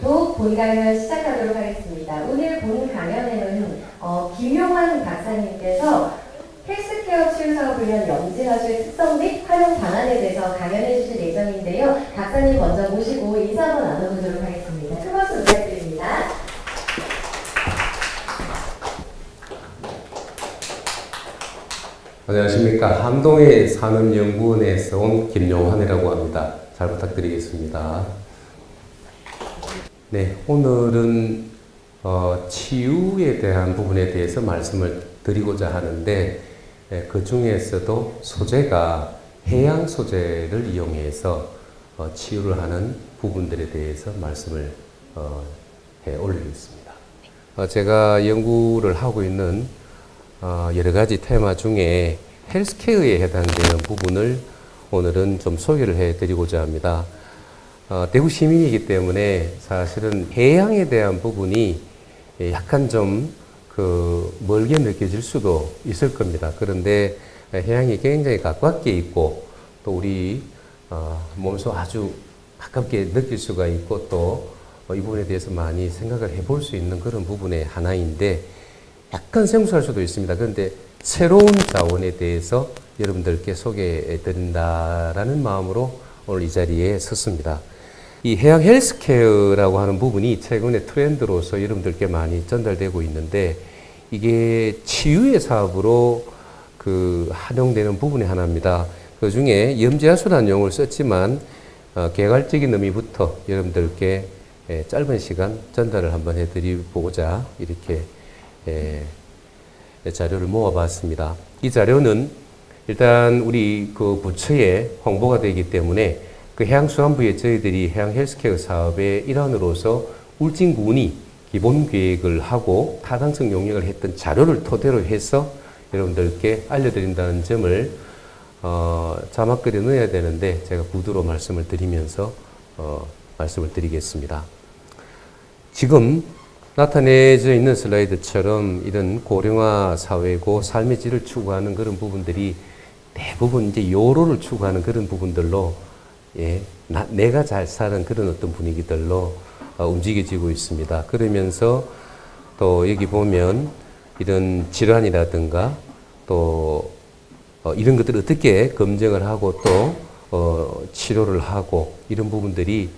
지금부터 본 강연 시작하도록 하겠습니다. 오늘 본 강연에는 김용환 박사님께서 헬스케어 치유사업을 위한 염지가수의 특성 및 활용 방안에 대해서 강연해 주실 예정인데요. 박사님 먼저 모시고 인사 한번 나눠보도록 하겠습니다. 큰 박수 부탁드립니다. 안녕하십니까. 한동의 산업연구원에서 온 김용환이라고 합니다. 잘 부탁드리겠습니다. 네, 오늘은 치유에 대한 부분에 대해서 말씀을 드리고자 하는데 그 중에서도 소재가 해양 소재를 이용해서 치유를 하는 부분들에 대해서 말씀을 해 올리겠습니다. 제가 연구를 하고 있는 여러 가지 테마 중에 헬스케어에 해당되는 부분을 오늘은 좀 소개를 해 드리고자 합니다. 대구 시민이기 때문에 사실은 해양에 대한 부분이 약간 좀 멀게 느껴질 수도 있을 겁니다. 그런데 해양이 굉장히 가깝게 있고 또 우리 몸소 아주 가깝게 느낄 수가 있고 또 이 부분에 대해서 많이 생각을 해볼 수 있는 그런 부분의 하나인데 약간 생소할 수도 있습니다. 그런데 새로운 자원에 대해서 여러분들께 소개해 드린다라는 마음으로 오늘 이 자리에 섰습니다. 이 해양 헬스케어라고 하는 부분이 최근의 트렌드로서 여러분들께 많이 전달되고 있는데 이게 치유의 사업으로 활용되는 부분의 하나입니다. 그 중에 염지하수라는 용어를 썼지만 개괄적인 의미부터 여러분들께 짧은 시간 전달을 한번 해드리고자 이렇게 자료를 모아봤습니다. 이 자료는 일단 우리 부처에 홍보가 되기 때문에 해양수산부에 저희들이 해양 헬스케어 사업의 일환으로서 울진군이 기본 계획을 하고 타당성 용역을 했던 자료를 토대로 해서 여러분들께 알려드린다는 점을 자막글에 넣어야 되는데 제가 구두로 말씀을 드리면서 말씀을 드리겠습니다. 지금 나타내져 있는 슬라이드처럼 이런 고령화 사회고 삶의 질을 추구하는 그런 부분들이 대부분 이제 요로를 추구하는 그런 부분들로 내가 잘 사는 그런 어떤 분위기들로 움직여지고 있습니다. 그러면서 또 여기 보면 이런 질환이라든가 또 이런 것들을 어떻게 검증을 하고 또 치료를 하고 이런 부분들이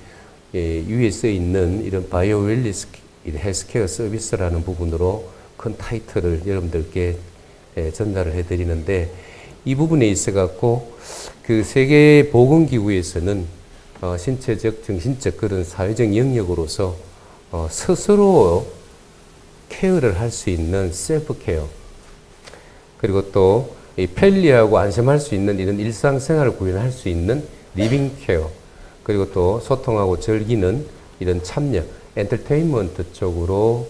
위에 써 있는 이런 바이오 웰니스 헬스케어 서비스라는 부분으로 큰 타이틀을 여러분들께 전달을 해드리는데 이 부분에 있어 갖고 세계보건기구에서는 신체적, 정신적 그런 사회적 영역으로서 스스로 케어를 할 수 있는 셀프 케어 그리고 또 편리하고 안심할 수 있는 이런 일상생활을 구현할 수 있는 리빙 케어 그리고 또 소통하고 즐기는 이런 참여 엔터테인먼트 쪽으로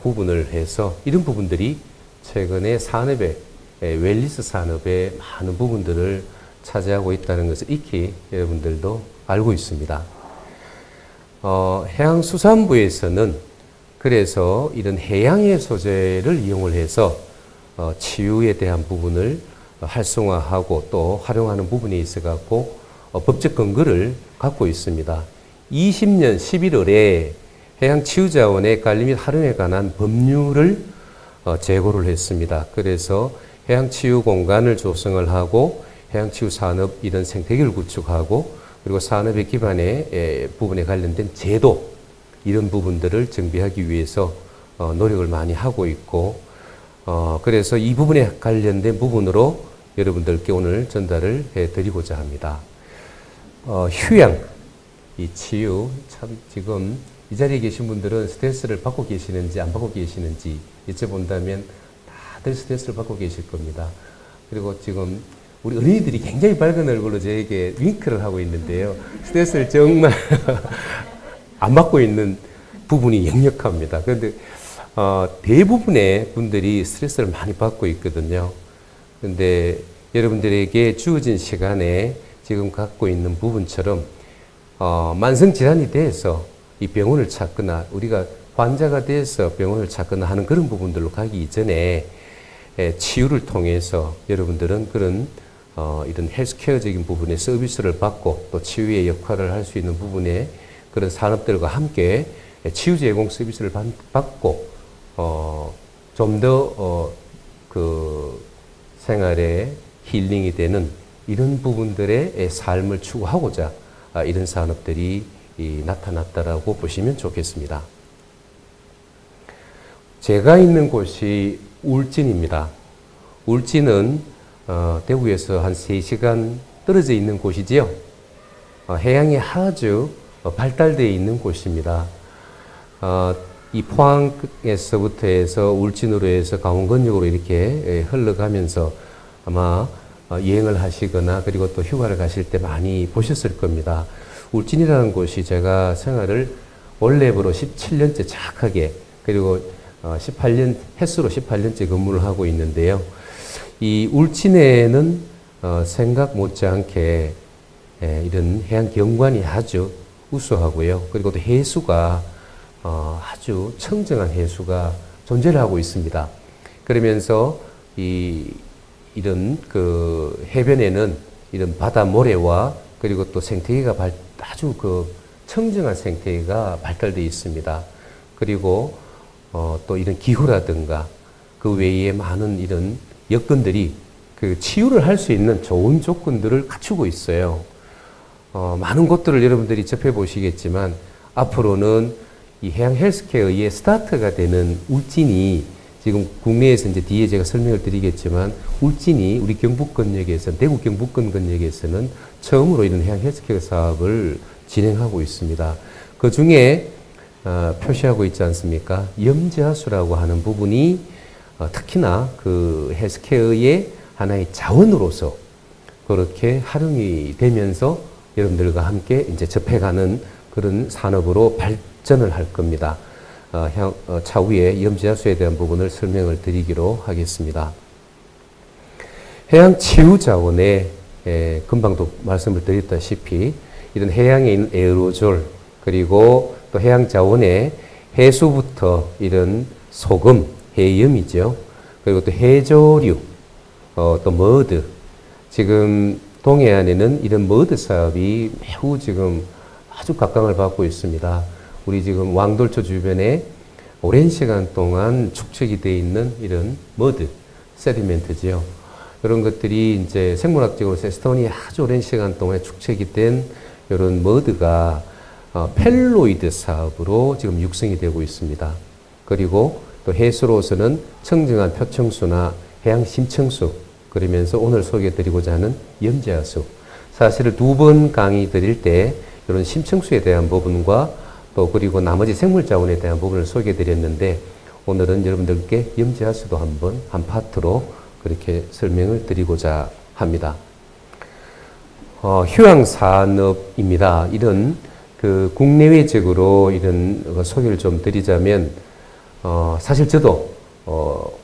구분을 해서 이런 부분들이 최근에 산업의 웰니스 산업의 많은 부분들을 차지하고 있다는 것을 익히 여러분들도 알고 있습니다. 해양수산부에서는 그래서 이런 해양의 소재를 이용을 해서 치유에 대한 부분을 활성화하고 또 활용하는 부분에 있어 갖고 법적 근거를 갖고 있습니다. 20년 11월에 해양치유자원의 관리 및 활용에 관한 법률을 제고를 했습니다. 그래서 해양치유 공간을 조성을 하고 해양치유 산업 이런 생태계를 구축하고 그리고 산업의 기반의 부분에 관련된 제도 이런 부분들을 정비하기 위해서 노력을 많이 하고 있고 그래서 이 부분에 관련된 부분으로 여러분들께 오늘 전달을 해드리고자 합니다. 휴양, 이 치유 참 지금 이 자리에 계신 분들은 스트레스를 받고 계시는지 안 받고 계시는지 여쭤본다면 다들 스트레스를 받고 계실 겁니다. 그리고 지금 우리 어린이들이 굉장히 밝은 얼굴로 저에게 윙크를 하고 있는데요. 스트레스를 정말 안 받고 있는 부분이 역력합니다. 그런데 대부분의 분들이 스트레스를 많이 받고 있거든요. 그런데 여러분들에게 주어진 시간에 지금 갖고 있는 부분처럼 만성질환이 돼서 이 병원을 찾거나 우리가 환자가 돼서 병원을 찾거나 하는 그런 부분들로 가기 이전에 치유를 통해서 여러분들은 그런 이런 헬스케어적인 부분의 서비스를 받고 또 치유의 역할을 할 수 있는 부분에 그런 산업들과 함께 치유 제공 서비스를 받고 좀 더 그 생활에 힐링이 되는 이런 부분들의 삶을 추구하고자 이런 산업들이 나타났다라고 보시면 좋겠습니다. 제가 있는 곳이 울진입니다. 울진은 대구에서 한 3시간 떨어져 있는 곳이지요. 해양이 아주 발달되어 있는 곳입니다. 이 포항에서부터 해서 울진으로 해서 강원권역으로 이렇게 흘러가면서 아마 여행을 하시거나 그리고 또 휴가를 가실 때 많이 보셨을 겁니다. 울진이라는 곳이 제가 생활을 원래부로 17년째 착하게 그리고 18년 횟수로 18년째 근무를 하고 있는데요. 이 울진에는 생각 못지않게 이런 해양 경관이 아주 우수하고요. 그리고 또 해수가 아주 청정한 해수가 존재를 하고 있습니다. 그러면서 이런 그 해변에는 이런 바다 모래와 그리고 또 생태계가 아주 그 청정한 생태계가 발달되어 있습니다. 그리고 또 이런 기후라든가 그 외에 많은 이런 여건들이 그 치유를 할 수 있는 좋은 조건들을 갖추고 있어요. 많은 곳들을 여러분들이 접해 보시겠지만 앞으로는 이 해양 헬스케어의 스타트가 되는 울진이 지금 국내에서 이제 뒤에 제가 설명을 드리겠지만 울진이 우리 경북권역에서 대구 경북권역에서는 처음으로 이런 해양 헬스케어 사업을 진행하고 있습니다. 그 중에 표시하고 있지 않습니까? 염지하수라고 하는 부분이 특히나 그 헬스케어의 하나의 자원으로서 그렇게 활용이 되면서 여러분들과 함께 이제 접해가는 그런 산업으로 발전을 할 겁니다. 차후에 염지하수에 대한 부분을 설명을 드리기로 하겠습니다. 해양치유자원에 금방도 말씀을 드렸다시피 이런 해양에 있는 에어로졸 그리고 또 해양자원에 해수부터 이런 소금, 해염이죠. 그리고 또 해조류, 또 머드. 지금 동해안에는 이런 머드 사업이 매우 지금 아주 각광을 받고 있습니다. 우리 지금 왕돌초 주변에 오랜 시간 동안 축적이 되어 있는 이런 머드, 세디멘트지요. 이런 것들이 이제 생물학적으로 세스톤이 아주 오랜 시간 동안 축적이 된 이런 머드가 펠로이드 사업으로 지금 육성이 되고 있습니다. 그리고 또 해수로서는 청정한 표청수나 해양 심청수, 그러면서 오늘 소개해드리고자 하는 염지하수. 사실은 2번 강의 드릴 때 이런 심청수에 대한 부분과 또 그리고 나머지 생물자원에 대한 부분을 소개해드렸는데 오늘은 여러분들께 염지하수도 한번 한 파트로 그렇게 설명을 드리고자 합니다. 휴양산업입니다. 이런 그 국내외적으로 이런 소개를 좀 드리자면 사실 저도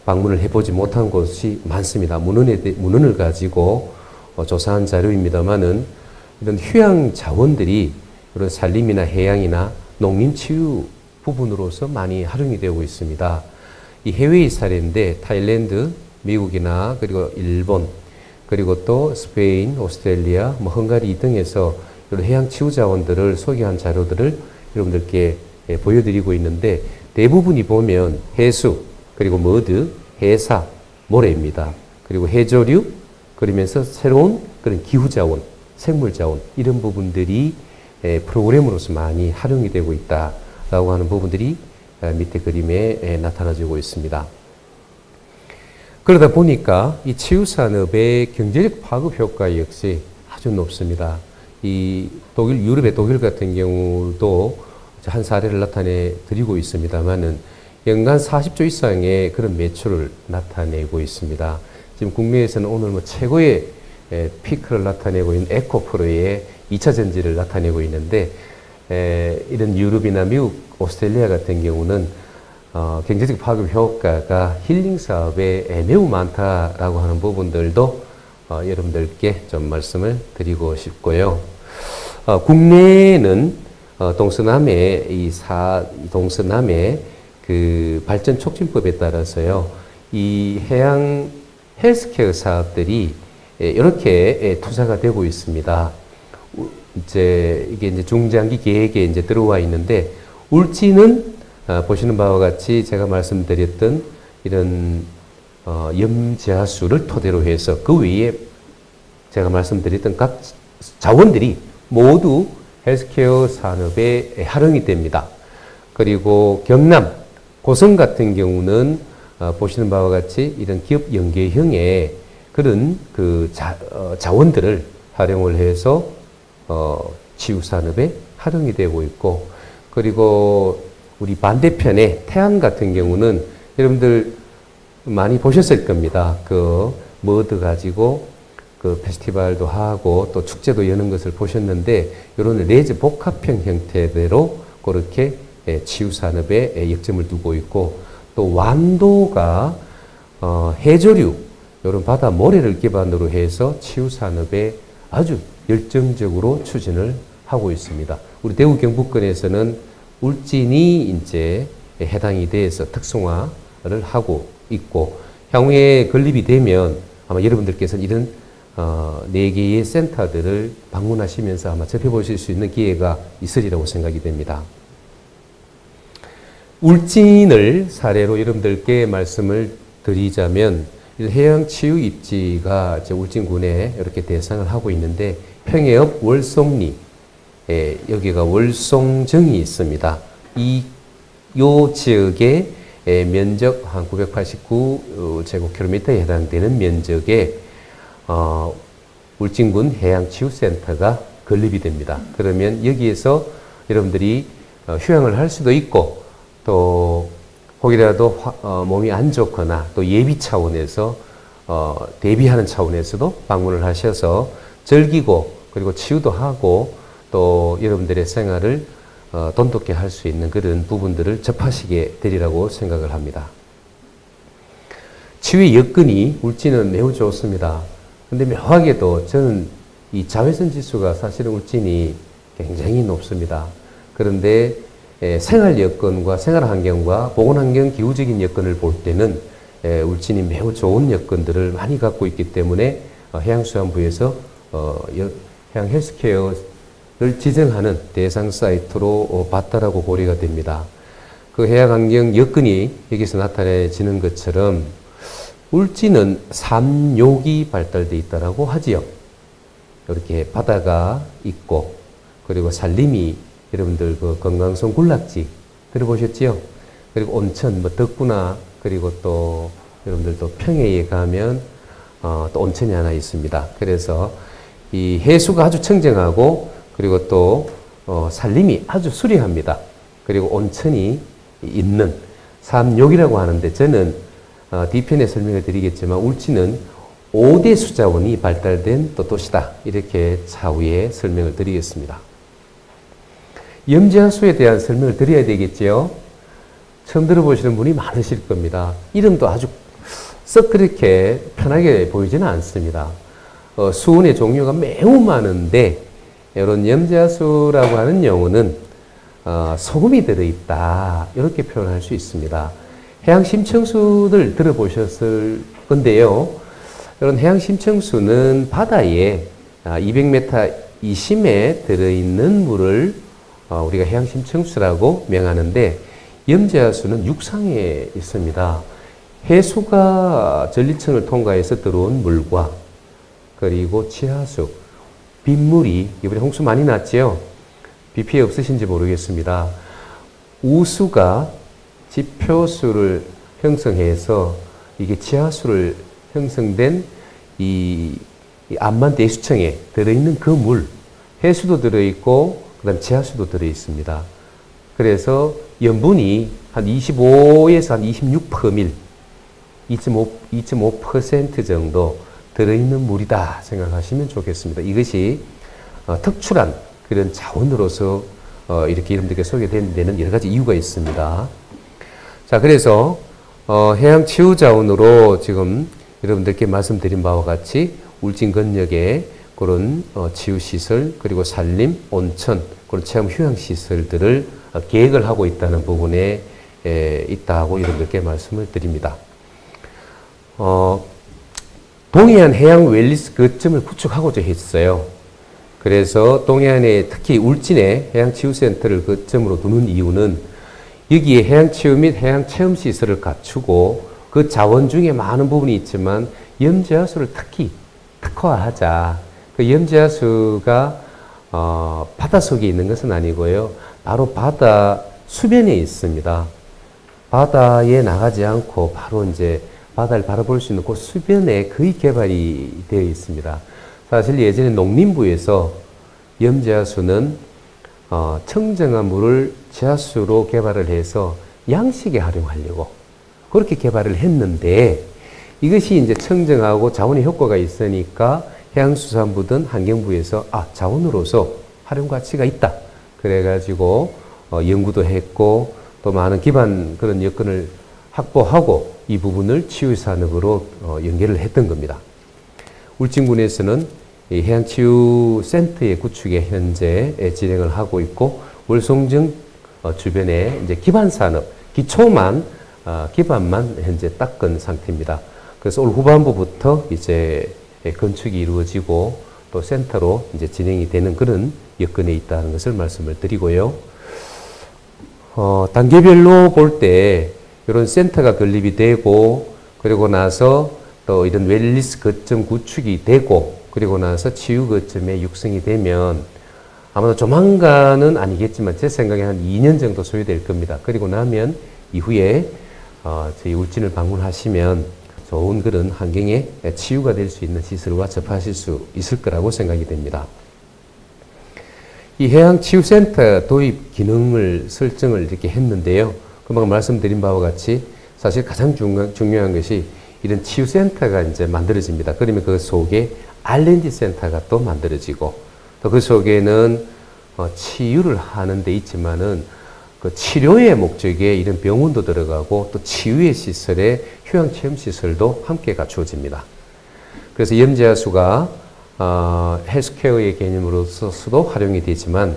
방문을 해보지 못한 곳이 많습니다. 문헌을 가지고 조사한 자료입니다만은 이런 휴양 자원들이 이런 산림이나 해양이나 농림치유 부분으로서 많이 활용이 되고 있습니다. 이 해외의 사례인데 타일랜드, 미국이나 그리고 일본 그리고 또 스페인, 오스트레일리아, 헝가리 등에서 이런 해양치유 자원들을 소개한 자료들을 여러분들께 보여드리고 있는데 대부분이 보면 해수, 그리고 머드, 해사, 모래입니다. 그리고 해조류, 그러면서 새로운 그런 기후자원, 생물자원 이런 부분들이 프로그램으로서 많이 활용이 되고 있다라고 하는 부분들이 밑에 그림에 나타나지고 있습니다. 그러다 보니까 이 치유산업의 경제적 파급 효과 역시 아주 높습니다. 이 유럽의 독일 같은 경우도 한 사례를 나타내 드리고 있습니다만은 연간 40조 이상의 그런 매출을 나타내고 있습니다. 지금 국내에서는 오늘 최고의 피크를 나타내고 있는 에코프로의 2차 전지를 나타내고 있는데 이런 유럽이나 미국, 오스트레일리아 같은 경우는 경제적 파급 효과가 힐링 사업에 매우 많다라고 하는 부분들도 여러분들께 좀 말씀을 드리고 싶고요. 국내에는 동서남의 동서남의 그 발전 촉진법에 따라서요, 이 해양 헬스케어 사업들이 이렇게 투자가 되고 있습니다. 이게 이제 중장기 계획에 이제 들어와 있는데 울진은 보시는 바와 같이 제가 말씀드렸던 이런 염지하수를 토대로 해서 그 외에 제가 말씀드렸던 각 자원들이 모두 헬스케어 산업에 활용이 됩니다. 그리고 경남, 고성 같은 경우는 보시는 바와 같이 이런 기업 연계형의 그런 그 자원들을 활용을 해서 치유 산업에 활용이 되고 있고, 그리고 우리 반대편에 태안 같은 경우는 여러분들 많이 보셨을 겁니다. 그 머드 가지고 그 페스티벌도 하고 또 축제도 여는 것을 보셨는데, 이런 레저 복합형 형태대로 그렇게 치유 산업에 역점을 두고 있고, 또 완도가 해조류 이런 바다 모래를 기반으로 해서 치유 산업에 아주 열정적으로 추진을 하고 있습니다. 우리 대구 경북권에서는 울진이 이제 해당이 돼서 특성화를 하고 있고, 향후에 건립이 되면 아마 여러분들께서는 이런 4개의 센터들을 방문하시면서 아마 접해보실 수 있는 기회가 있으리라고 생각이 됩니다. 울진을 사례로 여러분들께 말씀을 드리자면, 해양치유 입지가 울진군에 이렇게 대상을 하고 있는데, 평해읍 월송리, 여기가 월송정이 있습니다. 요 지역의 면적 한 989제곱킬로미터에 해당되는 면적에 울진군 해양치유센터가 건립이 됩니다. 그러면 여기에서 여러분들이 휴양을 할 수도 있고, 또 혹이라도 몸이 안 좋거나 또 예비 차원에서 대비하는 차원에서도 방문을 하셔서 즐기고, 그리고 치유도 하고, 또 여러분들의 생활을 돈독게 할 수 있는 그런 부분들을 접하시게 되리라고 생각을 합니다. 치유의 여건이 울진은 매우 좋습니다. 근데 묘하게도 저는 이 자외선 지수가 사실은 울진이 굉장히 높습니다. 그런데 생활 여건과 생활 환경과 보건 환경 기후적인 여건을 볼 때는 울진이 매우 좋은 여건들을 많이 갖고 있기 때문에 해양수산부에서 해양 헬스케어를 지정하는 대상 사이트로 봤다라고 고려가 됩니다. 그 해양 환경 여건이 여기서 나타내지는 것처럼 울진은 삼욕이 발달되어 있다라고 하지요. 이렇게 바다가 있고, 그리고 산림이 여러분들 그 건강성 군락지 들어보셨지요? 그리고 온천, 뭐 덕구나, 그리고 또 여러분들 또 평해에 가면 또 온천이 하나 있습니다. 그래서 이 해수가 아주 청정하고, 그리고 또 산림이 아주 수려합니다. 그리고 온천이 있는 삼욕이라고 하는데, 저는 뒤편에 설명을 드리겠지만 울진은 5대 수자원이 발달된 또 도시다, 이렇게 차후에 설명을 드리겠습니다. 염지하수에 대한 설명을 드려야 되겠지요. 처음 들어보시는 분이 많으실 겁니다. 이름도 아주 썩 그렇게 편하게 보이지는 않습니다. 수온의 종류가 매우 많은데, 이런 염지하수라고 하는 용어는 소금이 들어있다, 이렇게 표현할 수 있습니다. 해양 심층수들 들어보셨을 건데요. 이런 해양 심층수는 바다에 200m 이심에 들어있는 물을 우리가 해양 심층수라고 명하는데, 염지하수는 육상에 있습니다. 해수가 전리층을 통과해서 들어온 물과, 그리고 지하수, 빗물이, 이번에 홍수 많이 났지요? 비 피해 없으신지 모르겠습니다. 우수가 지표수를 형성해서 이게 지하수를 형성된 이 안만 대수층에 들어있는 그 물, 해수도 들어있고 그 다음 지하수도 들어있습니다. 그래서 염분이 한 25에서 한 26%밀, 2.5% 정도 들어있는 물이다 생각하시면 좋겠습니다. 이것이 특출한 그런 자원으로서 이렇게 여러분들께 소개된 데는 여러 가지 이유가 있습니다. 자, 그래서 해양 치유 자원으로 지금 여러분들께 말씀드린 바와 같이 울진 건역에 그런 치유 시설, 그리고 산림, 온천, 그런 체험 휴양 시설들을 계획을 하고 있다는 부분에 있다고 여러분들께 말씀을 드립니다. 동해안 해양 웰리스 거점을 구축하고자 했어요. 그래서 동해안에 특히 울진에 해양치유센터를 거점으로 두는 이유는 여기에 해양치유 및 해양체험시설을 갖추고 그 자원 중에 많은 부분이 있지만 염지하수를 특히 특화하자. 그 염지하수가 바닷속에 있는 것은 아니고요. 바로 바다 수변에 있습니다. 바다에 나가지 않고 바로 이제 바다를 바라볼 수 있는 그 수변에 거의 개발이 되어 있습니다. 사실 예전에 농림부에서 염지하수는 청정한 물을 지하수로 개발을 해서 양식에 활용하려고 그렇게 개발을 했는데 이것이 이제 청정하고 자원의 효과가 있으니까 해양수산부든 환경부에서 자원으로서 활용 가치가 있다. 그래가지고 연구도 했고 또 많은 기반 그런 여건을 확보하고 이 부분을 치유산업으로 연계를 했던 겁니다. 울진군에서는 이 해양치유센터의 구축에 현재 진행을 하고 있고 월송정 주변에 이제 기반산업, 기반만 현재 닦은 상태입니다. 그래서 올 후반부부터 이제 건축이 이루어지고 또 센터로 이제 진행이 되는 그런 여건에 있다는 것을 말씀을 드리고요. 단계별로 볼 때 이런 센터가 건립이 되고 그리고 나서 또 이런 웰니스 거점 구축이 되고 그리고 나서 치유 거점에 육성이 되면 아마도 조만간은 아니겠지만 제 생각에 한 2년 정도 소요될 겁니다. 그리고 나면 이후에 저희 울진을 방문하시면 좋은 그런 환경에 치유가 될 수 있는 시설과 접하실 수 있을 거라고 생각이 됩니다. 이 해양치유센터 도입 기능을 설정을 이렇게 했는데요. 금방 말씀드린 바와 같이 사실 가장 중요한 것이 이런 치유센터가 이제 만들어집니다. 그러면 그 속에 R&D 센터가 또 만들어지고 또 그 속에는 치유를 하는 데 있지만은 그 치료의 목적에 이런 병원도 들어가고 또 치유의 시설에 휴양체험시설도 함께 갖추어집니다. 그래서 염지하수가 헬스케어의 개념으로서도 활용이 되지만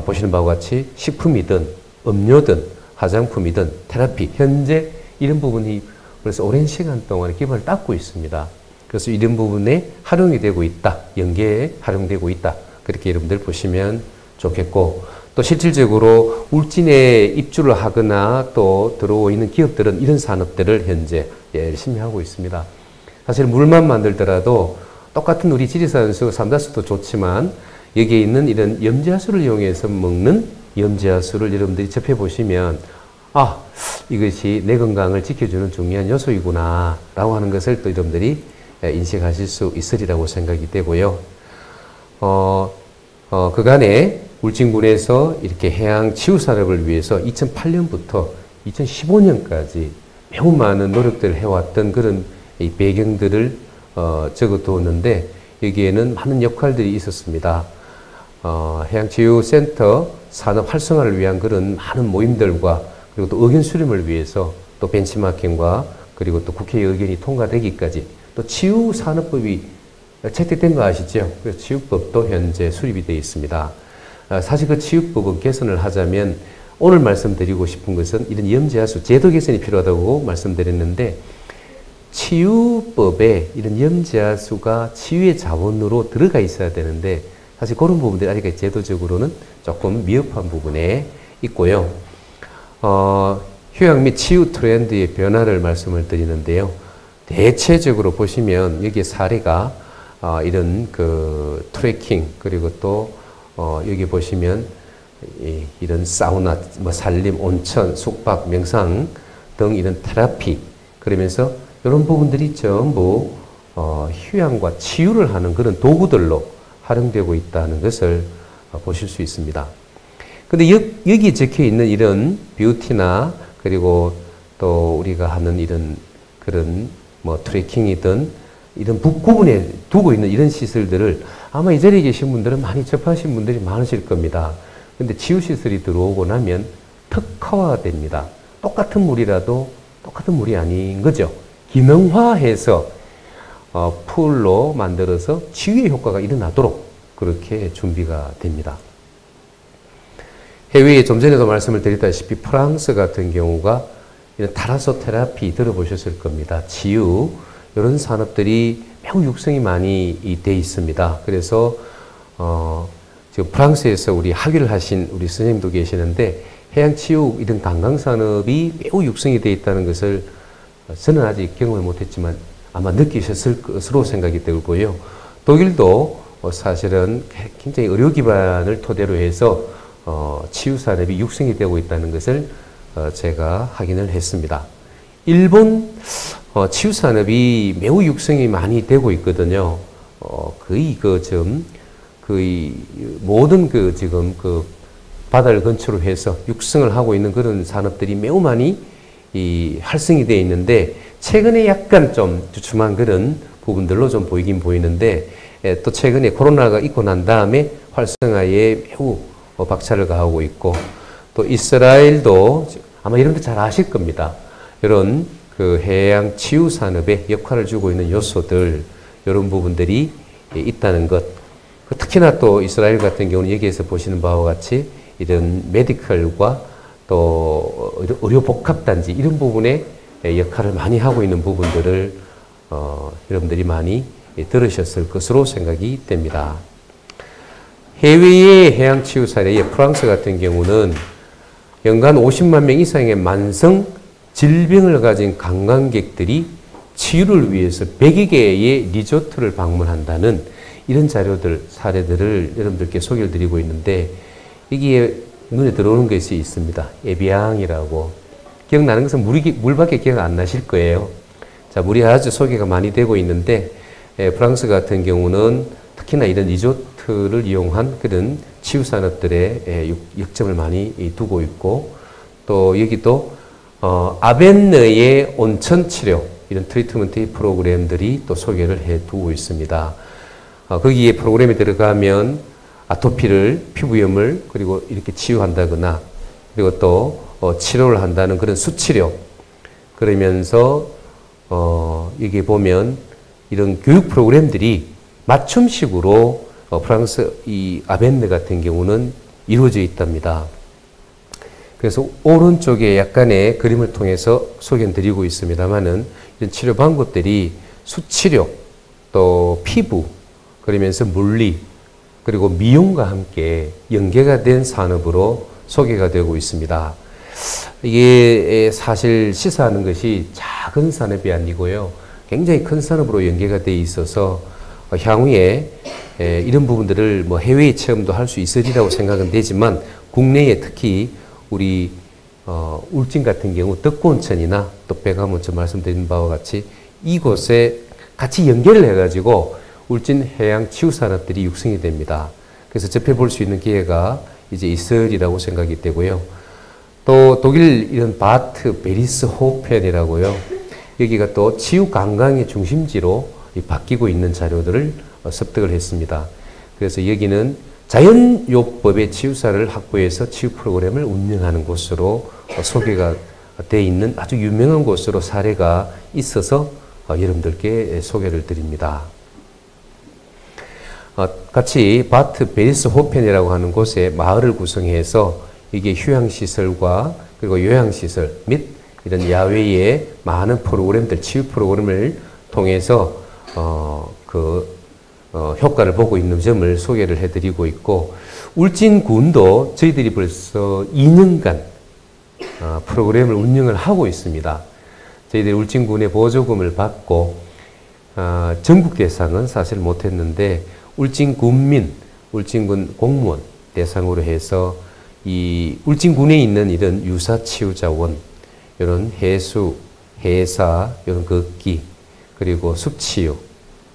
보시는 바와 같이 식품이든 음료든 화장품이든 테라피 현재 이런 부분이 그래서 오랜 시간 동안 기반을 닦고 있습니다. 그래서 이런 부분에 활용이 되고 있다. 연계에 활용되고 있다. 그렇게 여러분들 보시면 좋겠고 또 실질적으로 울진에 입주를 하거나 또 들어오고 있는 기업들은 이런 산업들을 현재 열심히 하고 있습니다. 사실 물만 만들더라도 똑같은 우리 지리산수, 삼다수도 좋지만 여기에 있는 이런 염지하수를 이용해서 먹는 염지하수를 여러분들이 접해보시면 이것이 내 건강을 지켜주는 중요한 요소이구나 라고 하는 것을 또 여러분들이 인식하실 수 있으리라고 생각이 되고요. 그간에 울진군에서 이렇게 해양 치유 산업을 위해서 2008년부터 2015년까지 매우 많은 노력들을 해왔던 그런 이 배경들을 적어두었는데 여기에는 많은 역할들이 있었습니다. 해양치유센터 산업 활성화를 위한 그런 많은 모임들과 그리고 또 의견 수렴을 위해서 또 벤치마킹과 그리고 또 국회 의견이 통과되기까지 또 치유산업법이 채택된 거 아시죠? 그래서 치유법도 현재 수립이 되어 있습니다. 사실 그 치유법은 개선을 하자면 오늘 말씀드리고 싶은 것은 이런 염지하수 제도 개선이 필요하다고 말씀드렸는데 치유법에 이런 염지하수가 치유의 자원으로 들어가 있어야 되는데 사실 그런 부분들이 아직 제도적으로는 조금 미흡한 부분에 있고요. 휴양 및 치유 트렌드의 변화를 말씀을 드리는데요. 대체적으로 보시면 여기에 사례가 이런 그 트레킹 그리고 또 여기 보시면 이런 사우나, 산림, 온천, 숙박, 명상 등 이런 테라피 그러면서 이런 부분들이 전부 휴양과 치유를 하는 그런 도구들로 활용되고 있다는 것을 보실 수 있습니다. 근데 여기 적혀 있는 이런 뷰티나 그리고 또 우리가 하는 이런 그런 트레킹이든 이런 북구분에 두고 있는 이런 시설들을 아마 이 자리에 계신 분들은 많이 접하신 분들이 많으실 겁니다. 근데 치유시설이 들어오고 나면 특화화됩니다. 똑같은 물이라도 똑같은 물이 아닌 거죠. 기능화해서 풀로 만들어서 치유의 효과가 일어나도록 그렇게 준비가 됩니다. 해외에 좀 전에도 말씀을 드렸다시피 프랑스 같은 경우가 이런 타라소테라피 들어보셨을 겁니다. 치유 이런 산업들이 매우 육성이 많이 돼 있습니다. 그래서 지금 프랑스에서 우리 학위를 하신 우리 선생님도 계시는데 해양치유 이런 관광산업이 매우 육성이 되어 있다는 것을 저는 아직 경험을 못했지만 아마 느끼셨을 것으로 생각이 들고요. 독일도 사실은 굉장히 의료 기반을 토대로 해서 치유산업이 육성이 되고 있다는 것을 제가 확인을 했습니다. 일본 치유산업이 매우 육성이 많이 되고 있거든요. 거의 거의 모든 지금 바다를 근처로 해서 육성을 하고 있는 그런 산업들이 매우 많이 활성이 되어 있는데 최근에 약간 좀 주춤한 그런 부분들로 좀 보이긴 보이는데 또 최근에 코로나가 있고 난 다음에 활성화에 매우 박차를 가하고 있고 또 이스라엘도 아마 여러분들 잘 아실 겁니다. 이런 해양 치유 산업에 역할을 주고 있는 요소들 이런 부분들이 있다는 것. 특히나 또 이스라엘 같은 경우는 여기에서 보시는 바와 같이 이런 메디컬과 또 의료복합단지 이런 부분에 역할을 많이 하고 있는 부분들을 여러분들이 많이 들으셨을 것으로 생각이 됩니다. 해외의 해양치유 사례의 프랑스 같은 경우는 연간 50만 명 이상의 만성 질병을 가진 관광객들이 치유를 위해서 100여 개의 리조트를 방문한다는 이런 자료들, 사례들을 여러분들께 소개를 드리고 있는데 여기에 눈에 들어오는 것이 있습니다. 에비앙이라고. 기억나는 것은 물밖에 기억 안 나실 거예요. 자, 물이 아주 소개가 많이 되고 있는데 프랑스 같은 경우는 특히나 이런 리조트를 이용한 그런 치유산업들에 역점을 많이 두고 있고 또 여기도 아벤느의 온천치료 이런 트리트먼트 프로그램들이 또 소개를 해 두고 있습니다. 거기에 프로그램에 들어가면 아토피를, 피부염을 그리고 이렇게 치유한다거나 그리고 또 치료를 한다는 그런 수치료 그러면서 여기 보면 이런 교육 프로그램들이 맞춤식으로 프랑스 이 아벤느 같은 경우는 이루어져 있답니다. 그래서 오른쪽에 약간의 그림을 통해서 소개를 드리고 있습니다만은 이런 치료 방법들이 수치료 또 피부 그러면서 물리 그리고 미용과 함께 연계가 된 산업으로 소개가 되고 있습니다. 이게 사실 시사하는 것이 작은 산업이 아니고요. 굉장히 큰 산업으로 연계가 되어 있어서 향후에 이런 부분들을 뭐 해외의 체험도 할 수 있으리라고 생각은 되지만 국내에 특히 우리 울진 같은 경우 덕구온천이나 또 백암온천 말씀드린 바와 같이 이곳에 같이 연계를 해가지고 울진 해양 치유 산업들이 육성이 됩니다. 그래서 접해볼 수 있는 기회가 이제 있으리라고 생각이 되고요. 또 독일 이런 바트 베리스 호펜이라고요. 여기가 또 치유 관광의 중심지로 바뀌고 있는 자료들을 습득을 했습니다. 그래서 여기는 자연요법의 치유사를 확보해서 치유 프로그램을 운영하는 곳으로 소개가 되어 있는 아주 유명한 곳으로 사례가 있어서 여러분들께 소개를 드립니다. 같이 바트 베리스 호펜이라고 하는 곳에 마을을 구성해서 이게 휴양시설과 그리고 요양시설 및 이런 야외의 많은 프로그램들, 치유 프로그램을 통해서 효과를 보고 있는 점을 소개를 해드리고 있고 울진군도 저희들이 벌써 2년간 프로그램을 운영을 하고 있습니다. 저희들이 울진군의 보조금을 받고 전국 대상은 사실 못했는데 울진군민, 울진군 공무원 대상으로 해서 이 울진군에 있는 이런 유사치유자원, 이런 해수, 해사, 이런 걷기, 그리고 숲치유,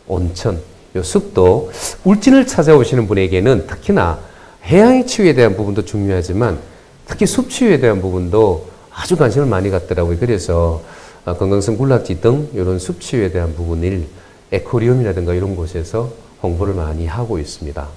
온천, 요 숲도 울진을 찾아오시는 분에게는 특히나 해양의 치유에 대한 부분도 중요하지만 특히 숲치유에 대한 부분도 아주 관심을 많이 갖더라고요. 그래서 건강성 군락지 등 이런 숲치유에 대한 부분을 에코리움이라든가 이런 곳에서 홍보를 많이 하고 있습니다.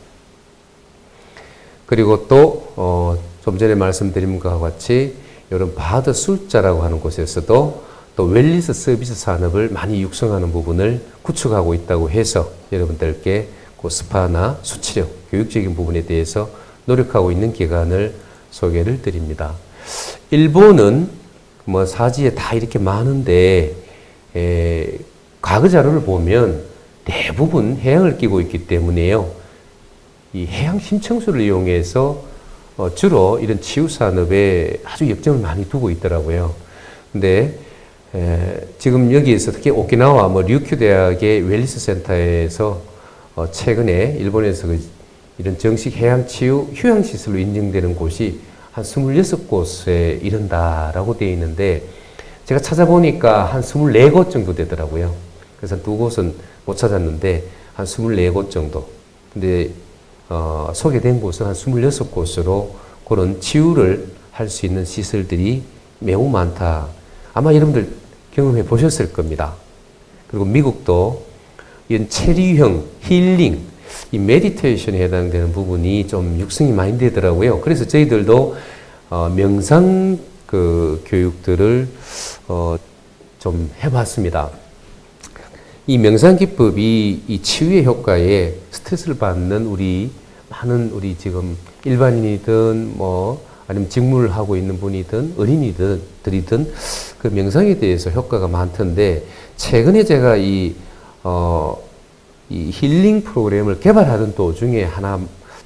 그리고 또 좀 전에 말씀드린 것과 같이 이런 바드 술자라고 하는 곳에서도 또 웰니스 서비스 산업을 많이 육성하는 부분을 구축하고 있다고 해서 여러분들께 그 스파나 수치료, 교육적인 부분에 대해서 노력하고 있는 기관을 소개를 드립니다. 일본은 뭐 사지에 다 이렇게 많은데 과거 자료를 보면 대부분 해양을 끼고 있기 때문에요. 이 해양 심층수를 이용해서 주로 이런 치유 산업에 아주 역점을 많이 두고 있더라고요. 근데 지금 여기에서 특히 오키나와 류큐 대학의 웰리스 센터에서 최근에 일본에서 이런 정식 해양 치유 휴양 시설로 인정되는 곳이 한 26곳에 이른다라고 되어 있는데, 제가 찾아보니까 한 24곳 정도 되더라고요. 그래서 두 곳은 못 찾았는데 한 24곳 정도. 근데 소개된 곳은 한 26곳으로 그런 치유를 할 수 있는 시설들이 매우 많다. 아마 여러분들 경험해 보셨을 겁니다. 그리고 미국도 이런 체리형 힐링, 이 메디테이션에 해당되는 부분이 좀 육성이 많이 되더라고요. 그래서 저희들도 명상 교육들을 좀 해봤습니다. 이 명상 기법이 이 치유의 효과에 스트레스를 받는 많은 우리 지금 일반인이든 아니면 직무를 하고 있는 분이든 어린이들이든 그 명상에 대해서 효과가 많던데, 최근에 제가 이 힐링 프로그램을 개발하던 도중에 하나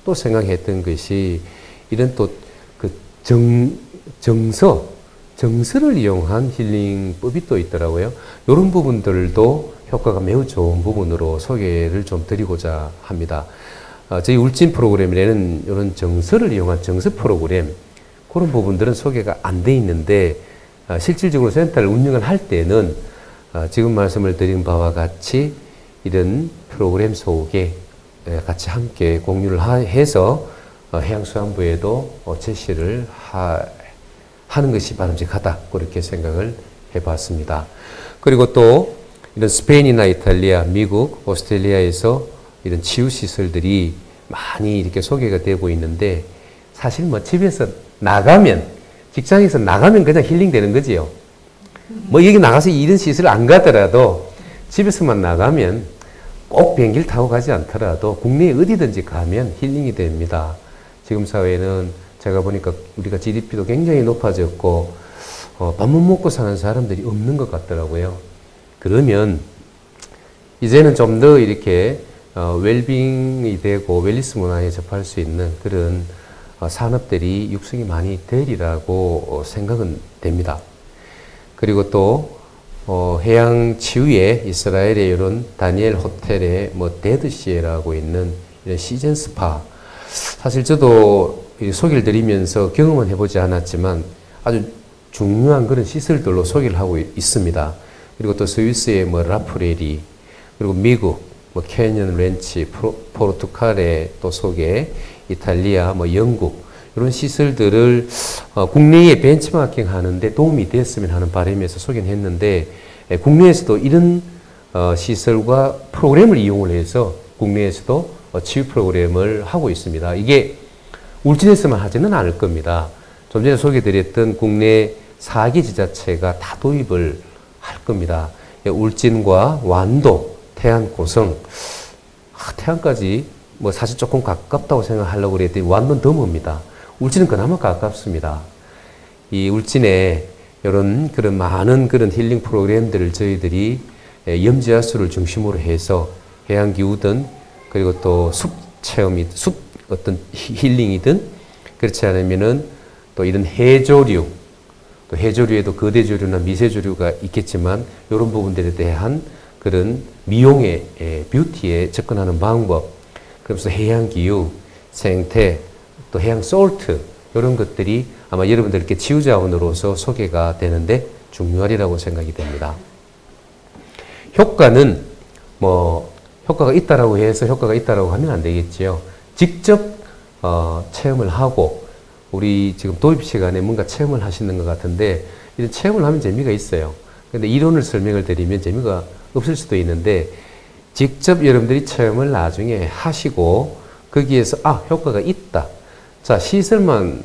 또 생각했던 것이, 이런 또 그 정서를 이용한 힐링법이 또 있더라고요. 이런 부분들도 효과가 매우 좋은 부분으로 소개를 좀 드리고자 합니다. 저희 울진 프로그램에는 이런 정서를 이용한 정서 프로그램, 그런 부분들은 소개가 안 돼 있는데, 실질적으로 센터를 운영을 할 때는 지금 말씀을 드린 바와 같이 이런 프로그램 속에 같이 함께 공유를 해서 해양수산부에도 제시를 하는 것이 바람직하다, 그렇게 생각을 해봤습니다. 그리고 또 이런 스페인이나 이탈리아, 미국, 오스트레일리아에서 이런 치유시설들이 많이 이렇게 소개가 되고 있는데, 사실 집에서 나가면, 직장에서 나가면 그냥 힐링되는 거지요. 여기 나가서 이런 시설 안 가더라도 집에서만 나가면, 꼭 비행기를 타고 가지 않더라도 국내에 어디든지 가면 힐링이 됩니다. 지금 사회는 제가 보니까 우리가 GDP도 굉장히 높아졌고 밥 못 먹고 사는 사람들이 없는 것 같더라고요. 그러면 이제는 좀 더 이렇게 웰빙이 되고 웰리스 문화에 접할 수 있는 그런 산업들이 육성이 많이 되리라고 생각은 됩니다. 그리고 또 해양 치유에 이스라엘의 이런 다니엘 호텔의 데드시에라고 있는 이런 시즌 스파, 사실 저도 소개를 드리면서 경험은 해보지 않았지만 아주 중요한 그런 시설들로 소개를 하고 있습니다. 그리고 또 스위스의 라프레리, 그리고 미국 캐니언 렌치, 포르투갈의 또 소개, 이탈리아, 영국, 이런 시설들을 국내에 벤치마킹 하는데 도움이 됐으면 하는 바람에서 소개는 했는데, 국내에서도 이런 시설과 프로그램을 이용을 해서 국내에서도 치유 프로그램을 하고 있습니다. 이게 울진에서만 하지는 않을 겁니다. 좀 전에 소개드렸던 국내 4개 지자체가 다 도입을 할 겁니다. 울진과 완도, 태안, 고성, 태안까지 사실 조금 가깝다고 생각하려고 그랬더니 완도는 더 멉니다. 울진은 그나마 가깝습니다. 이 울진에 이런 그런 많은 그런 힐링 프로그램들을 저희들이 염지하수를 중심으로 해서 해양기후든, 그리고 또 숲 어떤 힐링이든, 그렇지 않으면은 또 이런 해조류, 또 해조류에도 거대조류나 미세조류가 있겠지만, 이런 부분들에 대한 그런 미용의 뷰티에 접근하는 방법, 그래서 해양기후, 생태, 또 해양 솔트, 이런 것들이 아마 여러분들께 치유자원으로서 소개가 되는데 중요하리라고 생각이 됩니다. 효과는 효과가 있다라고 해서 효과가 있다라고 하면 안 되겠지요. 직접 체험을 하고, 우리 지금 도입 시간에 뭔가 체험을 하시는 것 같은데, 이런 체험을 하면 재미가 있어요. 근데 이론을 설명을 드리면 재미가 없을 수도 있는데, 직접 여러분들이 체험을 나중에 하시고 거기에서 효과가 있다. 자, 시설만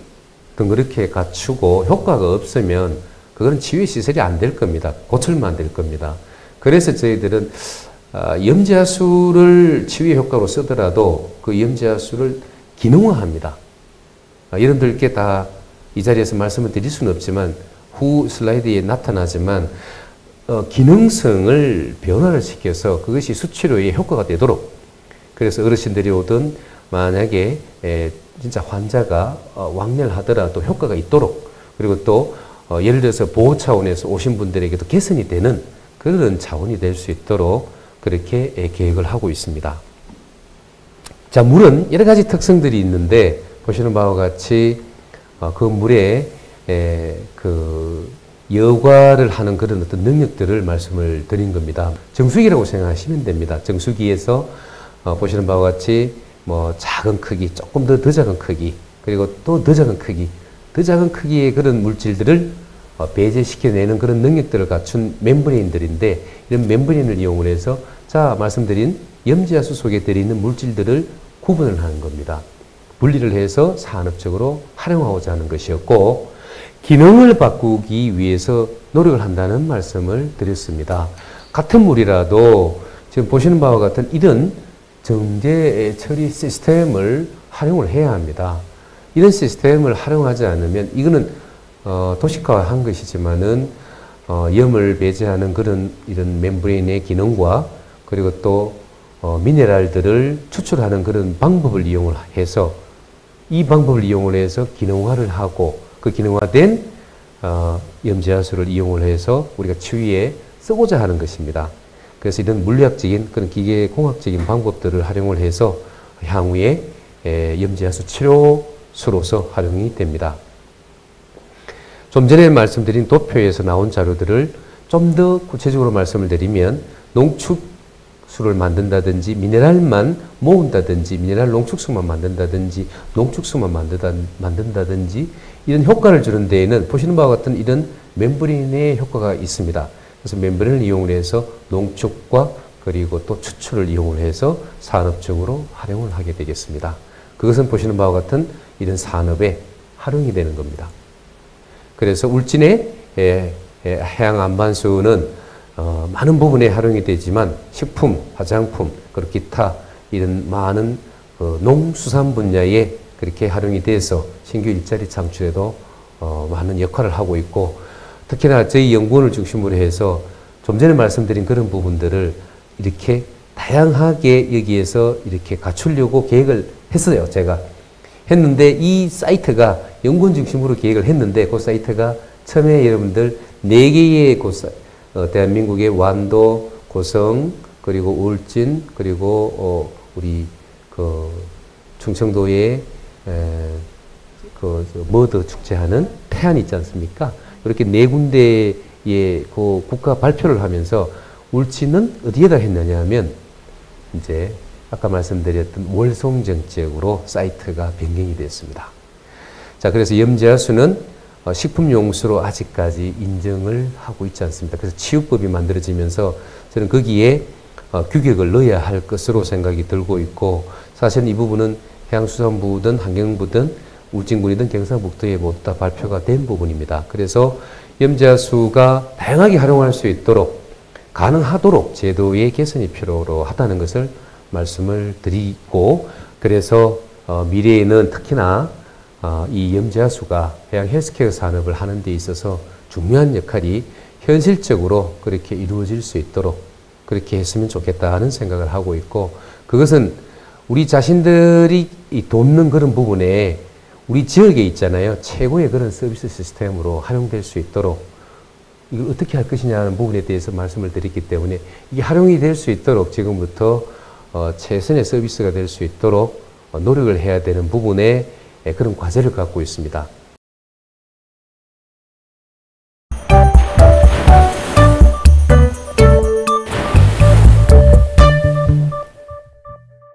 덩그렇게 갖추고 효과가 없으면 그거는 치유의 시설이 안 될 겁니다. 고철만 될 겁니다. 그래서 저희들은 염지하수를 치유의 효과로 쓰더라도 그 염지하수를 기능화합니다. 여러분들께 다 이 자리에서 말씀을 드릴 수는 없지만 후 슬라이드에 나타나지만 기능성을 변화를 시켜서 그것이 수치료에 효과가 되도록, 그래서 어르신들이 오든 만약에 진짜 환자가 왕래하더라도 효과가 있도록, 그리고 또 예를 들어서 보호 차원에서 오신 분들에게도 개선이 되는 그런 차원이 될 수 있도록 그렇게 계획을 하고 있습니다. 자, 물은 여러 가지 특성들이 있는데 보시는 바와 같이 그 물에 그 여과를 하는 그런 어떤 능력들을 말씀을 드린 겁니다. 정수기라고 생각하시면 됩니다. 정수기에서 보시는 바와 같이 뭐 작은 크기, 조금 더 작은 크기, 그리고 또 더 작은 크기, 더 작은 크기의 그런 물질들을 배제시켜내는 그런 능력들을 갖춘 멤브레인들인데, 이런 멤브레인을 이용을 해서 자 말씀드린 염지하수 속에 들어있는 물질들을 구분을 하는 겁니다. 분리를 해서 산업적으로 활용하고자 하는 것이었고, 기능을 바꾸기 위해서 노력을 한다는 말씀을 드렸습니다. 같은 물이라도 지금 보시는 바와 같은 이런 정제 처리 시스템을 활용을 해야 합니다. 이런 시스템을 활용하지 않으면 이거는 도식화한 것이지만은 염을 배제하는 그런 이런 멤브레인의 기능과, 그리고 또 미네랄들을 추출하는 그런 방법을 이용을 해서, 이 방법을 이용을 해서 기능화를 하고, 그 기능화된 염지하수를 이용을 해서 우리가 치유에 쓰고자 하는 것입니다. 그래서 이런 물리학적인 그런 기계공학적인 방법들을 활용을 해서 향후에 염지하수 치료수로서 활용이 됩니다. 좀 전에 말씀드린 도표에서 나온 자료들을 좀 더 구체적으로 말씀을 드리면, 농축수를 만든다든지, 미네랄만 모은다든지, 미네랄 농축수만 만든다든지, 농축수만 만든다든지, 이런 효과를 주는 데에는 보시는 바와 같은 이런 멤브레인의 효과가 있습니다. 그래서 멤브레인을 이용을 해서 농축과 그리고 또 추출을 이용을 해서 산업적으로 활용을 하게 되겠습니다. 그것은 보시는 바와 같은 이런 산업에 활용이 되는 겁니다. 그래서 울진의 해양 안반수는 많은 부분에 활용이 되지만 식품, 화장품, 그리고 기타 이런 많은 농수산 분야에 그렇게 활용이 돼서 신규 일자리 창출에도 많은 역할을 하고 있고, 특히나 저희 연구원을 중심으로 해서 좀 전에 말씀드린 그런 부분들을 이렇게 다양하게 여기에서 이렇게 갖추려고 계획을 했어요. 제가 했는데, 이 사이트가 연구원 중심으로 계획을 했는데, 그 사이트가 처음에 여러분들 4개의 대한민국의 완도, 고성, 그리고 울진, 그리고 우리 그 충청도의 머드 축제하는 태안 있지 않습니까? 이렇게 4군데의 그 국가 발표를 하면서 울진은 어디에다 했느냐 하면, 이제 아까 말씀드렸던 월송정책으로 사이트가 변경이 됐습니다. 자, 그래서 염지하수는 식품용수로 아직까지 인정을 하고 있지 않습니다. 그래서 치유법이 만들어지면서 저는 거기에 규격을 넣어야 할 것으로 생각이 들고 있고, 사실은 이 부분은 해양수산부든 환경부든 울진군이든 경상북도에 모두 다 발표가 된 부분입니다. 그래서 염지하수가 다양하게 활용할 수 있도록, 가능하도록 제도의 개선이 필요하다는 것을 말씀을 드리고, 그래서 미래에는 특히나 이 염지하수가 해양 헬스케어 산업을 하는 데 있어서 중요한 역할이 현실적으로 그렇게 이루어질 수 있도록 그렇게 했으면 좋겠다 하는 생각을 하고 있고, 그것은 우리 자신들이 돕는 그런 부분에 우리 지역에 있잖아요. 최고의 그런 서비스 시스템으로 활용될 수 있도록 이걸 어떻게 할 것이냐는 부분에 대해서 말씀을 드렸기 때문에, 이게 활용이 될 수 있도록 지금부터 최선의 서비스가 될 수 있도록 노력을 해야 되는 부분에 그런 과제를 갖고 있습니다.